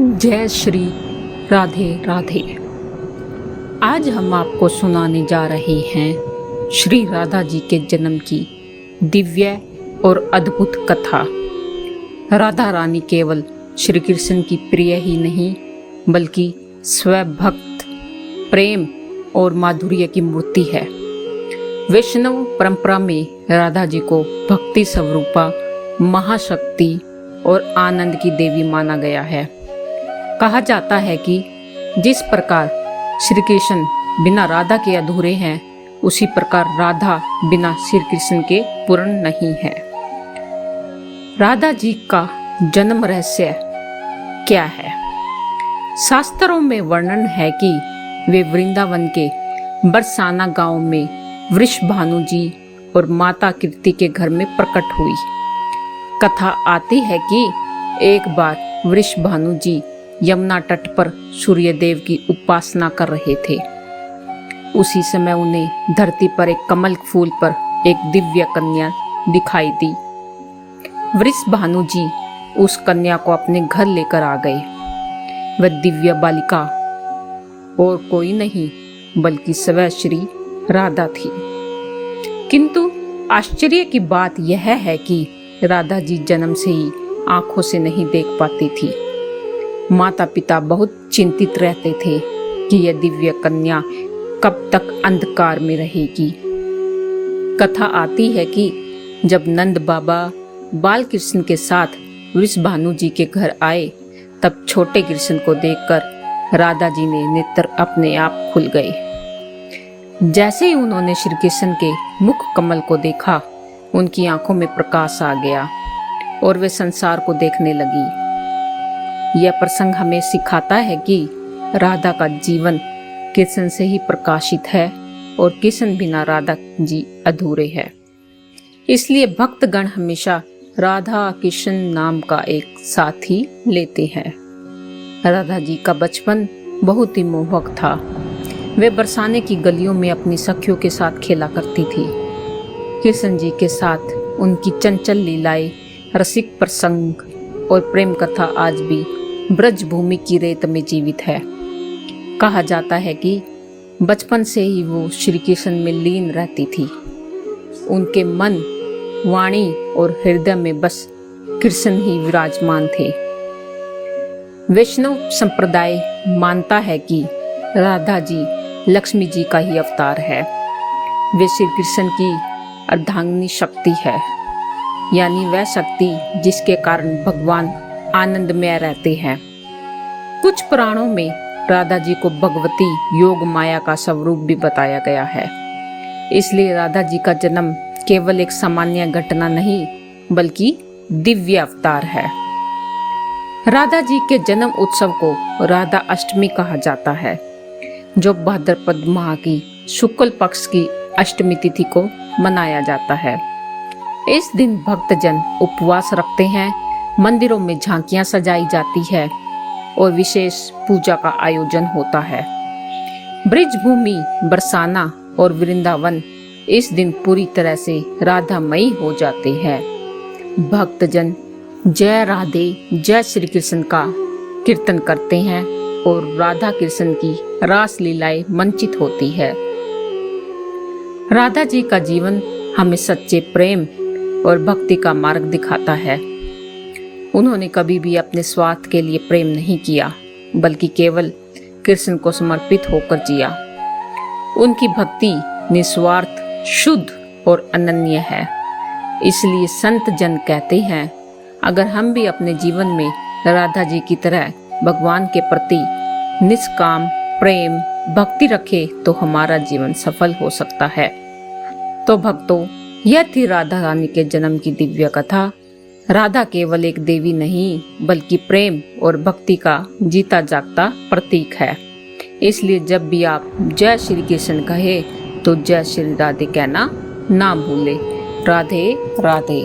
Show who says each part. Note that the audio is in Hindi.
Speaker 1: जय श्री राधे राधे। आज हम आपको सुनाने जा रहे हैं श्री राधा जी के जन्म की दिव्य और अद्भुत कथा। राधा रानी केवल श्री कृष्ण की प्रिय ही नहीं बल्कि स्वभक्त, प्रेम और माधुर्य की मूर्ति है। वैष्णव परंपरा में राधा जी को भक्ति स्वरूपा, महाशक्ति और आनंद की देवी माना गया है। कहा जाता है कि जिस प्रकार श्री कृष्ण बिना राधा के अधूरे हैं, उसी प्रकार राधा बिना श्री कृष्ण के पूर्ण नहीं है। राधा जी का जन्म रहस्य क्या है? शास्त्रों में वर्णन है कि वे वृंदावन के बरसाना गांव में वृषभानु जी और माता कीर्ति के घर में प्रकट हुई। कथा आती है कि एक बार वृषभानु जी यमुना तट पर सूर्यदेव की उपासना कर रहे थे। उसी समय उन्हें धरती पर एक कमल फूल पर एक दिव्य कन्या दिखाई दी। वृषभानु जी उस कन्या को अपने घर लेकर आ गए। वह दिव्य बालिका और कोई नहीं बल्कि स्वयं श्री राधा थी। किंतु आश्चर्य की बात यह है कि राधा जी जन्म से ही आंखों से नहीं देख पाती थी। माता पिता बहुत चिंतित रहते थे कि यह दिव्य कन्या कब तक अंधकार में रहेगी। कथा आती है कि जब नंद बाबा बाल कृष्ण के साथ वृषभानु जी के घर आए, तब छोटे कृष्ण को देखकर राधा जी ने नेत्र अपने आप खुल गए। जैसे ही उन्होंने श्री कृष्ण के मुख कमल को देखा, उनकी आंखों में प्रकाश आ गया और वे संसार को देखने लगी। यह प्रसंग हमें सिखाता है कि राधा का जीवन कृष्ण से ही प्रकाशित है और कृष्ण बिना राधा जी अधूरे है। इसलिए भक्तगण हमेशा राधा कृष्ण नाम का एक साथी लेते हैं। राधा जी का बचपन बहुत ही मोहक था। वे बरसाने की गलियों में अपनी सखियों के साथ खेला करती थी। कृष्ण जी के साथ उनकी चंचल लीलाएं, रसिक प्रसंग और प्रेम कथा आज भी ब्रज भूमि की रेत में जीवित है। कहा जाता है कि बचपन से ही वो श्री कृष्ण में लीन रहती थी। उनके मन, वाणी और हृदय में बस कृष्ण ही विराजमान थे। वैष्णव संप्रदाय मानता है कि राधा जी लक्ष्मी जी का ही अवतार है। वे श्री कृष्ण की अर्धांगिनी शक्ति है, यानी वह शक्ति जिसके कारण भगवान आनंदमय रहते हैं। कुछ पुराणों में राधा जी को भगवती योग माया का स्वरूप भी बताया गया है। इसलिए राधा जी का जन्म केवल एक सामान्य घटना नहीं बल्कि दिव्य अवतार है। राधा जी के जन्म उत्सव को राधा अष्टमी कहा जाता है, जो भाद्रपद माह की शुक्ल पक्ष की अष्टमी तिथि को मनाया जाता है। इस दिन भक्तजन उपवास रखते हैं, मंदिरों में झांकियां सजाई जाती है और विशेष पूजा का आयोजन होता है। ब्रजभूमि, बरसाना और वृंदावन इस दिन पूरी तरह से राधामयी हो जाते हैं। भक्तजन जय राधे जय श्री कृष्ण का कीर्तन करते हैं और राधा कृष्ण की रास लीलाएं मंचित होती है। राधा जी का जीवन हमें सच्चे प्रेम और भक्ति का मार्ग दिखाता है। उन्होंने कभी भी अपने स्वार्थ के लिए प्रेम नहीं किया, बल्कि केवल कृष्ण को समर्पित होकर जिया। उनकी भक्ति निस्वार्थ, शुद्ध और अनन्य है। इसलिए संत जन कहते हैं, अगर हम भी अपने जीवन में राधा जी की तरह भगवान के प्रति निष्काम प्रेम भक्ति रखें तो हमारा जीवन सफल हो सकता है। तो भक्तों, यह थी राधा रानी के जन्म की दिव्य कथा। राधा केवल एक देवी नहीं बल्कि प्रेम और भक्ति का जीता जागता प्रतीक है। इसलिए जब भी आप जय श्री कृष्ण कहे तो जय श्री राधे कहना ना भूले। राधे राधे।